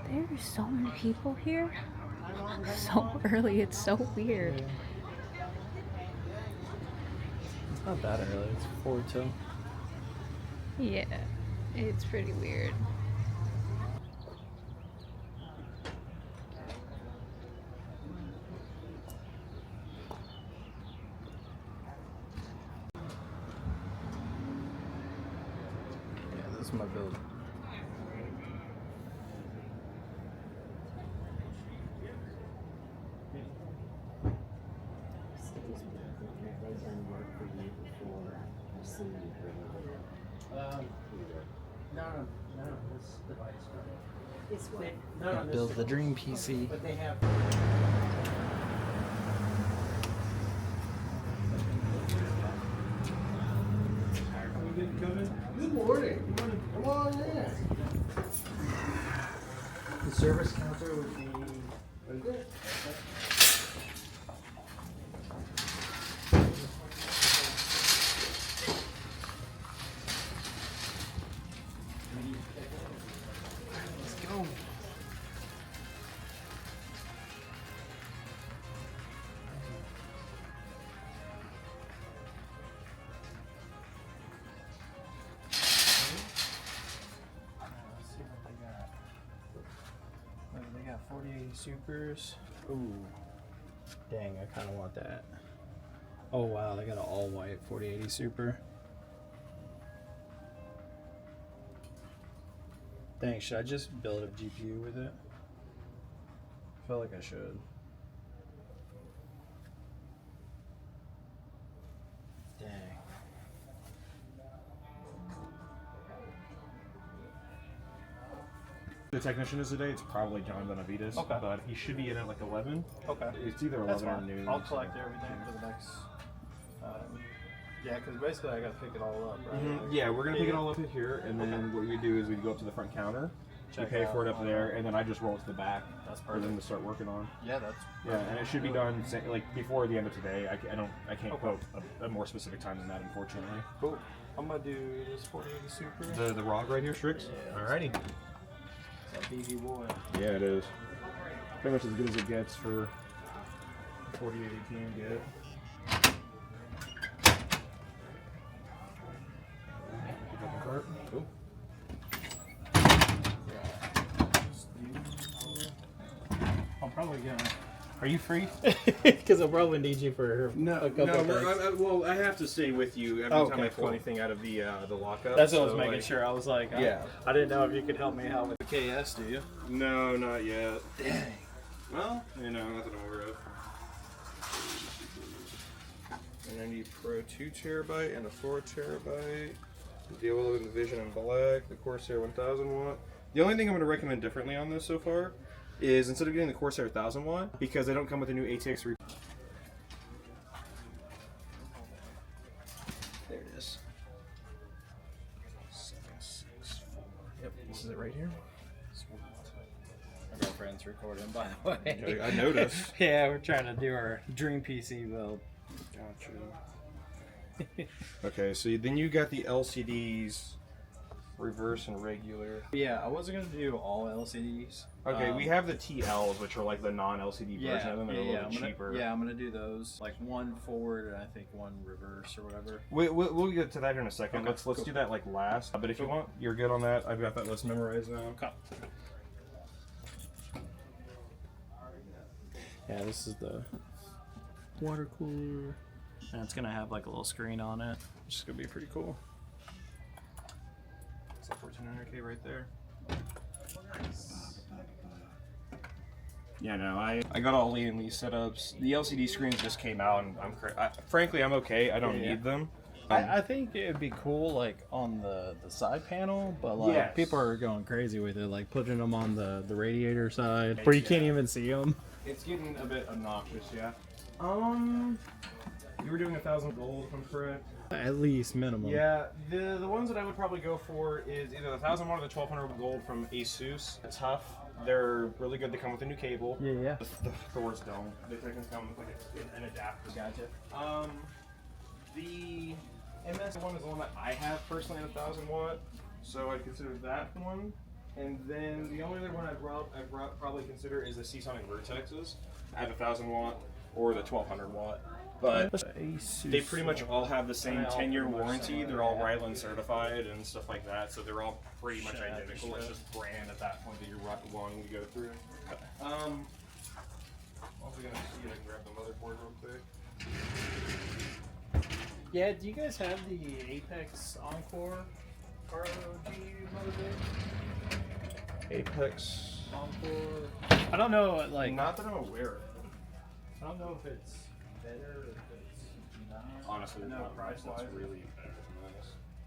There's so many people here. So early, it's so weird. It's not that early, it's 4 till. Yeah, it's pretty weird. Yeah, this is my build. This way. Build the dream PC. But they have. Good morning. Come on in. The service counter would be. Right there. Let's go. Let's see what they got. They got 4080 Supers. Ooh. Dang, I kind of want that. Oh wow, they got an all white 4080 Super. Dang, should I just build a GPU with it? I feel like I should. Dang. The technician is today. It's probably John Benavides, Okay. but he should be in at like 11. Okay. It's either 11 That's or fine. noon. I'll collect everything for the next. Yeah, because basically I got to pick it all up, right? Like, Yeah, we're gonna pick it all up here, and then what we do is we go up to the front counter, Check we pay out for it up all there, that. and then I just roll it to the back That's for them perfect. to start working on. Yeah, that's. Yeah, and it should be done like before the end of today. I can't Okay. quote a more specific time than that, unfortunately. Cool. I'm gonna do this 4080 Super. The ROG right here, Strix. Yeah. Alrighty. That BB boy. Yeah, it is. Pretty much as good as it gets for 4080 can get. Pick up the cart. Cool. I'm probably gonna. Are you free? Because I'll probably need you for No, a couple of things. well, I have to stay with you every Okay, time I pull cool. anything out of the lockup. That's what I was so, making like, sure. I was like, Yeah. I didn't know if you could help me out with the KS, do you? No, not yet. Dang. Well, nothing I'm aware of. And I need Pro 2 terabyte and a 4 terabyte. Deal with the Vision in black, the Corsair 1000 watt. The only thing I'm going to recommend differently on this so far is instead of getting the Corsair 1000 watt, because they don't come with the new ATX 3. There it is. 764. Yep, this is it right here. My girlfriend's recording, by the way. Okay, I noticed. Yeah, we're trying to do our dream PC build. Gotcha. Okay, so then you got the LCDs, reverse and regular. Yeah, I wasn't gonna do all LCDs. Okay, we have the TLs, which are like the non-LCD Yeah, version of them. They're a little I'm bit gonna, cheaper. yeah, I'm gonna do those. Like one forward and I think one reverse or whatever. We'll get to that here in a second. Okay, Let's cool. do that like last. But if you want, you're good on that. I've got that list memorized now. Okay. Yeah, this is the water cooler. And it's gonna have like a little screen on it, which is gonna be pretty cool. It's like 1400K right there. Yeah, no, I got all Lee and Lee setups. The LCD screens just came out, and frankly, I'm okay. I don't Yeah. need them. I think it would be cool like on the side panel, but like Yes. people are going crazy with it, like putting them on the radiator side where you can't even see them. It's getting a bit obnoxious, yeah. You were doing 1,000 gold, if I'm correct. At least minimum. Yeah, the ones that I would probably go for is either the 1,000 watt or the 1,200 gold from Asus. It's tough. They're really good. They come with a new cable. Yeah. The Thors don't. They can come with like an adapter. Gotcha. The MS one is the one that I have personally at 1,000 watt, so I'd consider that one. And then the only other one I'd probably consider is the Seasonic Vertexes at 1,000 watt or the 1,200 watt. But they pretty much all have the same 10-year warranty. They're all Ryland certified and stuff like that, so they're all pretty much identical. It's just brand at that point that you're wanting to go through. Also gonna see if I can grab the motherboard real quick. Yeah, do you guys have the Apex Encore ROG motherboard? Apex. Encore. I don't know, like, Not that I'm aware of. I don't know if it's better or if it's not. Honestly, No, the price that's price-wise. really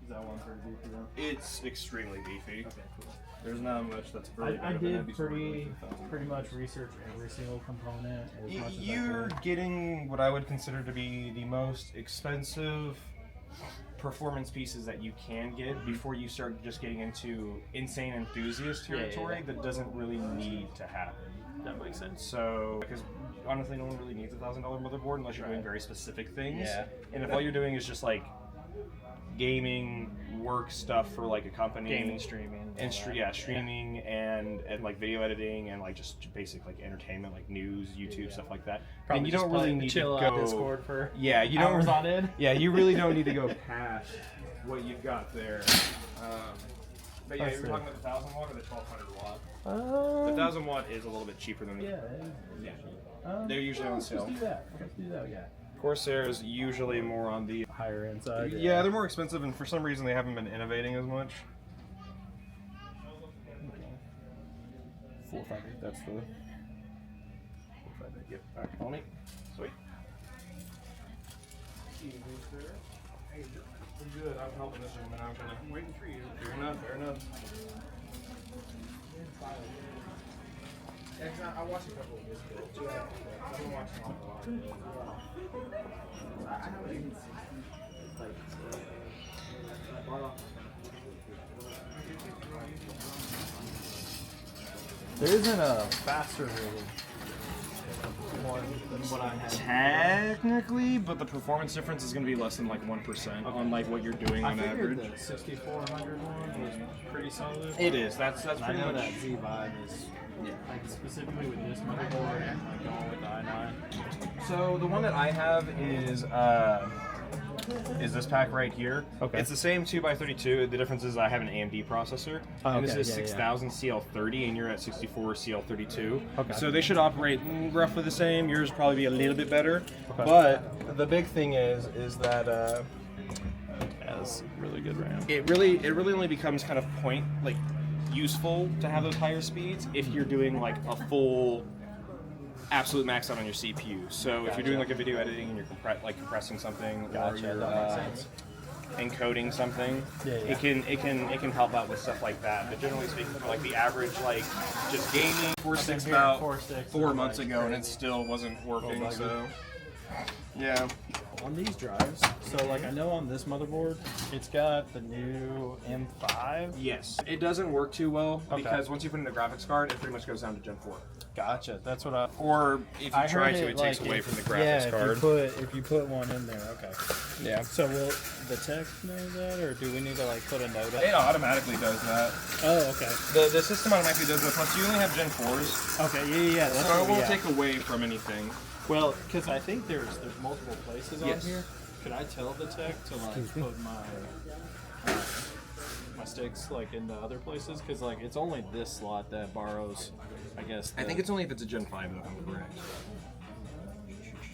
Is that one pretty beefy though? It's extremely beefy. Okay, cool. There's not much that's really I better than did that before pretty much research every single component as much as I You're could. getting what I would consider to be the most expensive performance pieces that you can get before you start just getting into insane enthusiast territory that doesn't really need to happen. That makes sense. So, because honestly, no one really needs a $1,000 motherboard unless you're doing very specific things. Yeah. And if all you're doing is just like gaming, work stuff for like a company, Gaming, streaming, and all that. streaming and like video editing and like just basic like entertainment, like news, YouTube, stuff like that. Probably and you just don't really play- need chill to out go. Discord for Yeah, you don't. hours on end. Yeah, you really don't need to go past what you've got there. But yeah, That's you're it. talking about the 1,000 watt or the 1,200 watt. The Um, 1,000 watt is a little bit cheaper than the. yeah. They're usually on let's sale. do that. Let's do that. Yeah. Corsair is usually more on the. Higher end side. Yeah, they're more expensive, and for some reason they haven't been innovating as much. 458. That's the. 458. Yep. Back on it. Sweet. Hey, pretty good. I'm helping this gentleman. I'm kind of waiting for you. Fair enough. Fair enough. I watched a couple of this too. I've been watching a lot. There isn't a faster one than what I have. Technically, but the performance difference is going to be less than like 1% on like what you're doing I on figured average. the 6400 one was pretty solid. It is. That's And I pretty know much. that Z Vibe is like specifically with this motherboard and like going with the i9. So the one that I have is this pack right here. Okay. It's the same 2x32. The difference is I have an AMD processor, Oh, and this okay, is yeah, 6000 CL30, and you're at 64 CL32. Okay. So they should operate roughly the same. Yours will probably be a little bit better. Okay. But the big thing is that That's really good RAM. it really only becomes kind of useful to have those higher speeds if you're doing like a full absolute max out on your CPU. So if you're doing like a video editing and you're compressing something or Gotcha, you're that makes sense. encoding something, Yeah. it can help out with stuff like that. But generally speaking, for like the average just gaming, 4.6 hearing about 4.6 4 is, months like, ago, and it crazy. still wasn't working. buggy. So yeah. On these drives, so like I know on this motherboard, it's got the new M5. Yes, it doesn't work too well Okay. because once you put in a graphics card, it pretty much goes down to Gen 4. Gotcha. That's what I. Or if you I try heard to, it takes like, away if- from the graphics yeah, card. if you put one in there, okay. Yeah. So will the tech know that, or do we need to like put a note up? It automatically does that. Oh, okay. The system automatically does that. Plus, you only have Gen 4s, Okay. Yeah. That's so it what, won't yeah. take away from anything. Well, because I think there's multiple places Yes. on here. Could I tell the tech to like put my sticks like into other places? Because like it's only this slot that borrows, I guess. I think it's only if it's a Gen 5, though, if I'm correct.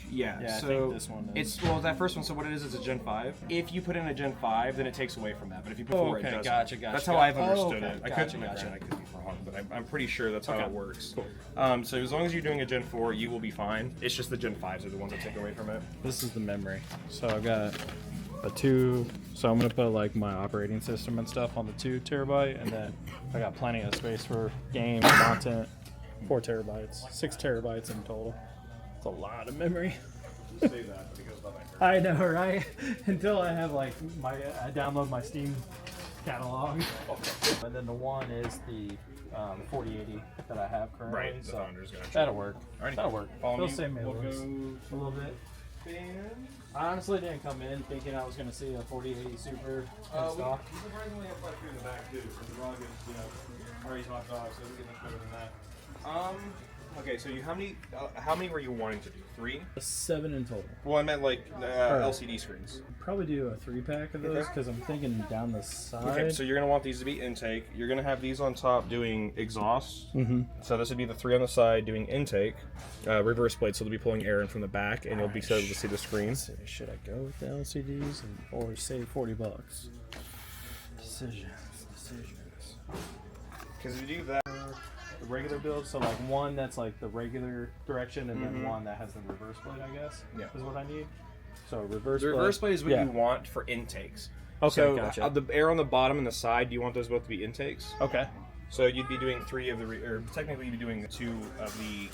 Yeah, Yeah, I so think this one is. it's that first one. So what it is a Gen 5. If you put in a Gen 5, then it takes away from that. But if you put 4, okay, it doesn't. gotcha. That's how I've Oh, understood okay, it. I gotcha, could be wrong, but I'm pretty sure that's how Okay, it works. cool. So as long as you're doing a Gen 4, you will be fine. It's just the Gen 5s are the ones that take away from it. This is the memory. So I got a 2. So I'm gonna put like my operating system and stuff on the 2 terabyte, and then I got plenty of space for game content. 4 terabytes, 6 terabytes in total. It's a lot of memory. Just say that, but it goes by I know, right? Until I have like I download my Steam catalog. And then the one is the 4080 that I have currently. Right, the so Founders, gotcha. that'll work. Alrighty. That'll work. Follow They'll me. save me a We'll little go a little bit. fan. I honestly didn't come in thinking I was going to see a 4080 Super in stock. We surprisingly have quite a few in the back too. So the ROG is, Or he's hot dog, so we get much better than that. Okay, so how many were you wanting to do? 3? 7 in total. Well, I meant like LCD screens. Probably do a 3-pack of those because I'm thinking down the side. Okay, so you're gonna want these to be intake. You're gonna have these on top doing exhaust. Mm-hmm. So this would be the 3 on the side doing intake. Reverse plate, so they'll be pulling air in from the back, and you'll be able to see the screen. Should I go with the LCDs or save $40? Decisions. Because if you do that, The regular build, so like one that's like the regular direction, and then one that has the reverse plate, I guess. Yeah. Is what I need. So reverse. the reverse plate is what yeah. you want for intakes. Okay, So gotcha. the air on the bottom and the side, you want those both to be intakes. Okay. So you'd be doing 3 of the, or technically you'd be doing 2 of the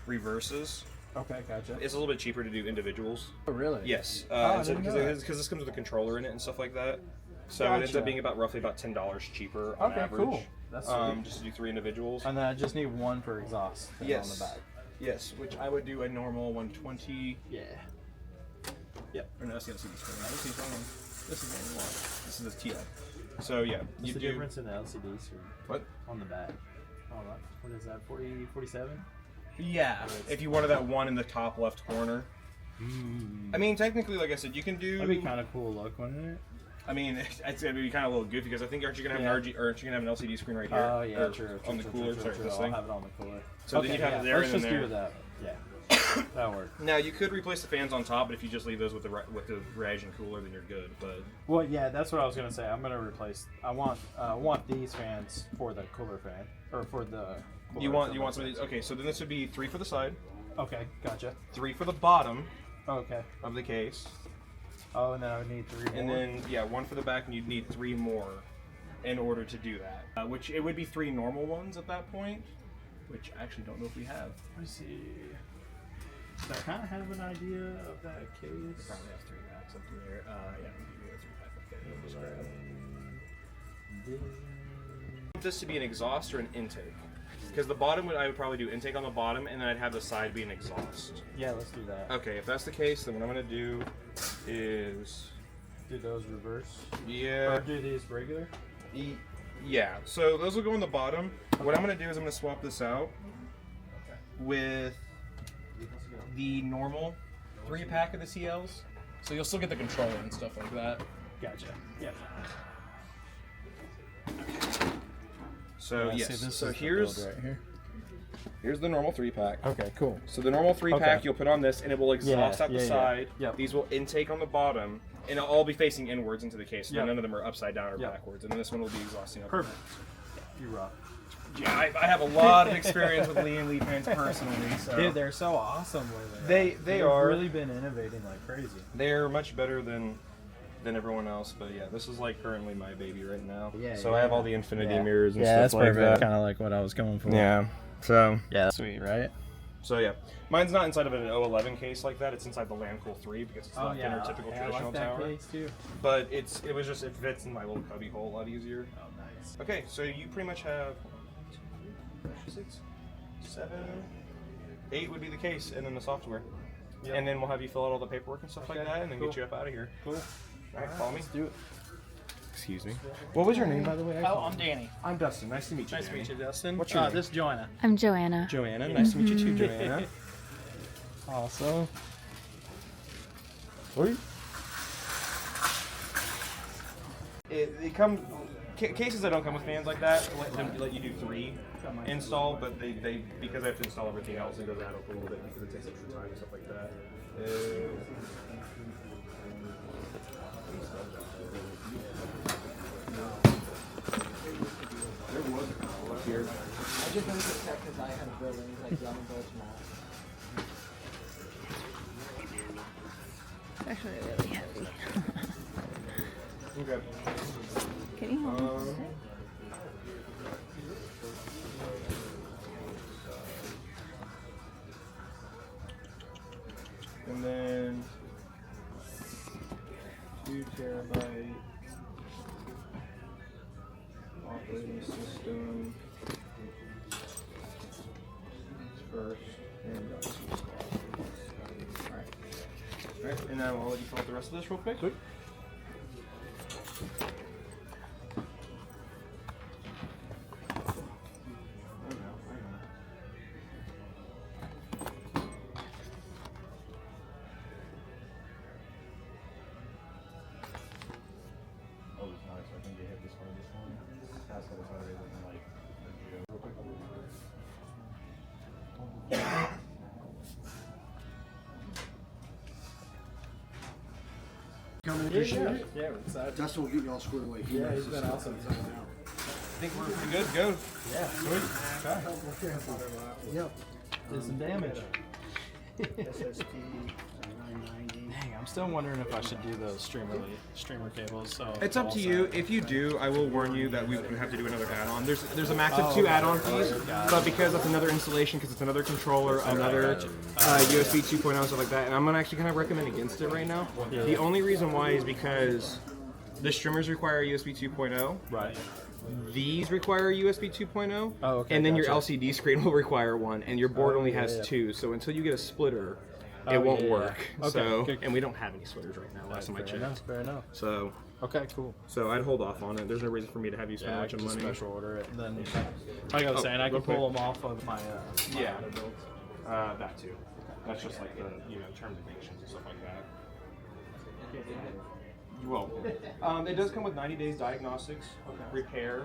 reverses. Okay, gotcha. It's a little bit cheaper to do individuals. Oh, really? Yes, I didn't know that. because this comes with a controller in it and stuff like that. So it ends Gotcha. up being roughly about $10 cheaper on Okay, average. cool. That's sweet. Just to do 3 individuals. And then I just need one for exhaust. On Yes. the back. Yes, which I would do a normal 120. Yeah. Yep. Or no, that's the LCD screen. No, this is the one. This is the TI. So yeah, What's the difference in the LCD screen? What? On the back. Oh, what is that? 47? Yeah. If you wanted that one in the top left corner. I mean, technically, like I said, you can do. That'd be kind of cool look, wouldn't it? I mean, it's gonna be kind of a little goofy because I think aren't you gonna have Yeah. an RG or aren't you gonna have an LCD screen right here? Oh yeah, Or true. On the cooler, sorry, this I'll thing. have it on the cooler. So then you'd have it there Let's and just then do it there. that. Yeah, that'll work. Now you could replace the fans on top, but if you just leave those with the reg and cooler, then you're good. But Well, yeah, that's what I was gonna say. I'm gonna replace. I want these fans for the cooler fan or for the. Cooler you want thermal some of these. fans. Okay, so then this would be 3 for the side, Okay, gotcha. 3 for the bottom Okay. of the case, Oh, and then I would need 3 more. and then yeah, 1 for the back, and you'd need 3 more in order to do that. Which it would be 3 normal ones at that point, which I actually don't know if we have. Let me see. So I kind of have an idea of that case. Probably have 3 racks up in there. Yeah, we do a 3 pack. Okay. Want this to be an exhaust or an intake? Because the bottom I would probably do intake on the bottom, and then I'd have the side be an exhaust. Yeah, let's do that. Okay, if that's the case, then what I'm gonna do is Do those reverse? yeah, Or do these regular? yeah. So those will go on the bottom. What I'm gonna do is I'm gonna swap this out with the normal 3-pack of the CLs. So you'll still get the controller and stuff like that. Gotcha. Yeah. So See, yes. this So is the here's build right here. here's the normal 3-pack. Okay, cool. So the normal 3-pack Okay. you'll put on this, and it will exhaust out the yeah. side. Yep. These will intake on the bottom, and it'll all be facing inwards into the case. So Yep. none of them are upside down or Yep. backwards, and then this one will be exhausting up. Perfect. You rock. Yeah, I have a lot of experience with Lee and Lee fans personally. So Dude, they're so awesome lately. They They've are. really been innovating like crazy. They're much better than everyone else. But yeah, this is like currently my baby right now. Yeah, So I have all the infinity Yeah. mirrors and Yeah, stuff that's like perfect. that. Kind of like what I was going for. Yeah. So Yeah. Sweet, right? So yeah, mine's not inside of an 011 case like that. It's inside the Landcool 3 because it's not in our typical I traditional like that tower. case too. But it fits in my little cubby hole a lot easier. Oh, nice. Okay, so you pretty much have 6, 7, 8 would be the case, and then the software. Yep. And then we'll have you fill out all the paperwork and stuff like Okay, that, and then cool. get you up out of here. Cool. All right, follow me. Let's do it. Excuse me. What was your name, by the way? Oh, I'm Danny. I'm Dustin. Nice to meet you. Nice to Danny. meet you, Dustin. What's your name? This is Joanna. I'm Joanna. Joanna. Nice to meet you too, Joanna. Awesome. It comes cases that don't come with fans like that. Let you do 3 install, but they because I have to install everything else, it does add up a little bit because it takes extra time and stuff like that. There was a couple up here. I just wanted to check because I have buildings like Young Birchmont. It's actually really heavy. Okay. Can you hold this? And then 2 terabyte operating system first, and Alright, and then I'll let you fill out the rest of this real quick. Sweet. Come and appreciate it. Yeah, we're excited. Dustin will get you all squared away. He Yeah, knows he's this been stuff. awesome. I think we're pretty good. Go. Yeah. Sweet. Yep. Did some damage. SST 990. Dang, I'm still wondering if I should do those streamer cables. So It's up to you. If you do, I will warn you that we would have to do another add-on. There's a max of Oh, 2 okay. add-on fees, but because that's another installation, because it's another controller, another USB 2.0 and stuff like that, and I'm gonna actually kind of recommend against it right now. Yeah. The only reason why is because the streamers require USB 2.0. Right. These require USB 2.0, Oh, okay, and then your gotcha. LCD screen will require one, and your board Oh, only yeah, has yeah. 2. So until you get a splitter, Oh, it won't yeah, yeah. work. Okay, So, good. and we don't have any splitters right now. Last time I Fair checked. enough. Fair enough. So, Okay, cool. I'd hold off on it. There's no reason for me to have you spend Yeah, a I bunch can of just money. special order it. And then, like I was Oh, saying, I real can pull quick. them off of my Yeah. other builds. That too. That's just like the terms and conditions and stuff like that. You will. It does come with 90 days diagnostics, repair,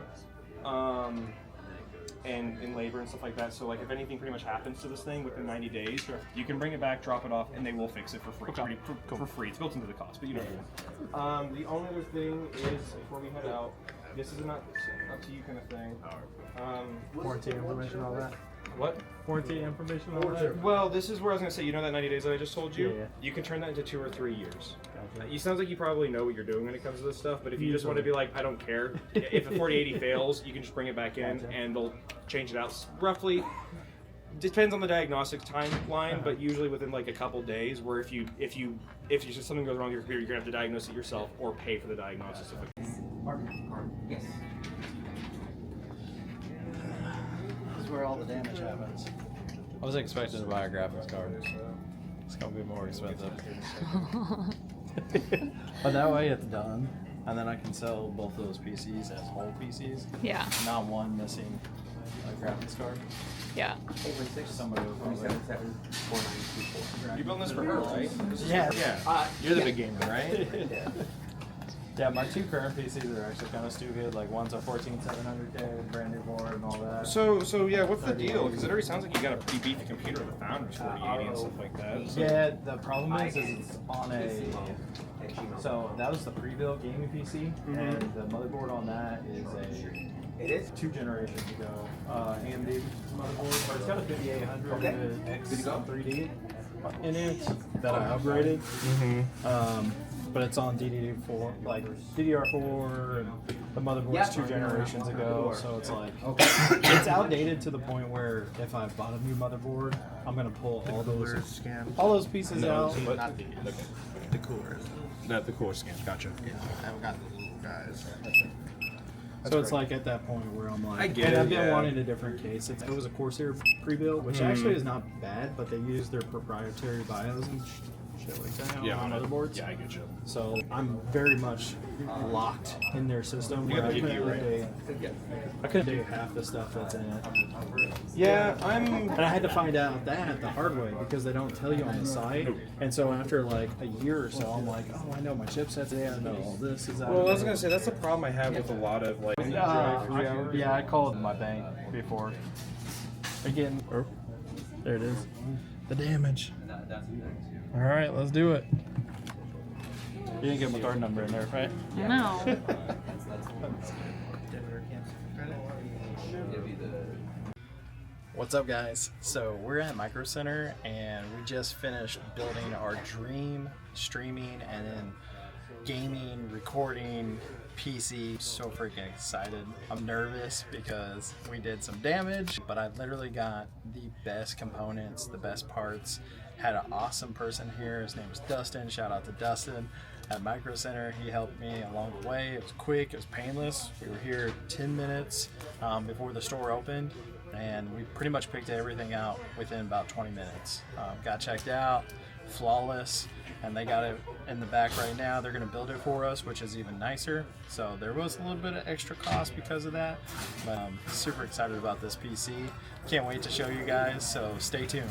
and in labor and stuff like that. So like if anything pretty much happens to this thing within 90 days, you can bring it back, drop it off, and they will fix it for free. Okay. For free. It's built into the cost, but you know. The only other thing is before we head out, this is a not up to you kind of thing. Warranty information, all that. What? Warranty information, all that. Well, this is where I was gonna say. You know that 90 days that I just told you? Yeah, yeah. You can turn that into 2 or 3 years. Gotcha. You sounds like you probably know what you're doing when it comes to this stuff. But if you just want to be like, I don't care. If a 4080 fails, you can just bring it back in, Gotcha. and they'll change it out roughly. Depends on the diagnostics timeline, but usually within like a couple days. Where if something goes wrong with your computer, you're gonna have to diagnose it yourself or pay for the diagnosis. Yes. This is where all the damage happens. I was expecting to buy a graphics card. It's gonna be more expensive. But that way it's done, and then I can sell both of those PCs as whole PCs, Yeah. not one missing a graphics card. Yeah. Somebody will probably. You're building this for her, right? Yeah. Yeah. You're the big gamer, right? Yeah, my 2 current PCs are actually kind of stupid. Like one's a 14700K, brand new board and all that. So yeah, what's the deal? Because it already sounds like you got a pretty beefy computer with Founders 4080 and stuff like that. So. Yeah, the problem is it's on a. So that was the pre-built gaming PC, and the motherboard on that is a 2 generations ago AMD motherboard, but it's got a 5800 X3D in it that I upgraded. But it's on DDR4, like DDR4, and the motherboard's 2 generations ago, so it's like it's outdated to the point where if I bought a new motherboard, I'm gonna pull all those pieces out. But Not the coolers. Not the core scans, gotcha. Yeah, I haven't got the little guys. so it's like at that point where I'm like, I get and it, I've been yeah. wanting a different case. It was a Corsair pre-built, which actually is not bad, but they use their proprietary BIOS and shit like that on the motherboards. Yeah, I get you. So I'm very much locked in their system. You got where the GPU, right? I couldn't do half the stuff that's in it. Yeah, And I had to find out that the hard way because they don't tell you on the site. And so after like a year or so, I'm like, oh, I know my chipsets. Yeah, I know all this is out. Well, I was gonna say that's the problem I have with a lot of like. Yeah, I called my bank before. Again, there it is. The damage. All right, let's do it. You didn't get my card number in there, right? No. What's up, guys? So we're at Micro Center and we just finished building our dream streaming and then gaming, recording PC. So freaking excited. I'm nervous because we did some damage, but I literally got the best components, the best parts. Had an awesome person here. His name is Dustin. Shout out to Dustin at Micro Center. He helped me along the way. It was quick, it was painless. We were here 10 minutes before the store opened, and we pretty much picked everything out within about 20 minutes. Got checked out, flawless, and they got it in the back right now. They're gonna build it for us, which is even nicer. So there was a little bit of extra cost because of that, but I'm super excited about this PC. Can't wait to show you guys, so stay tuned.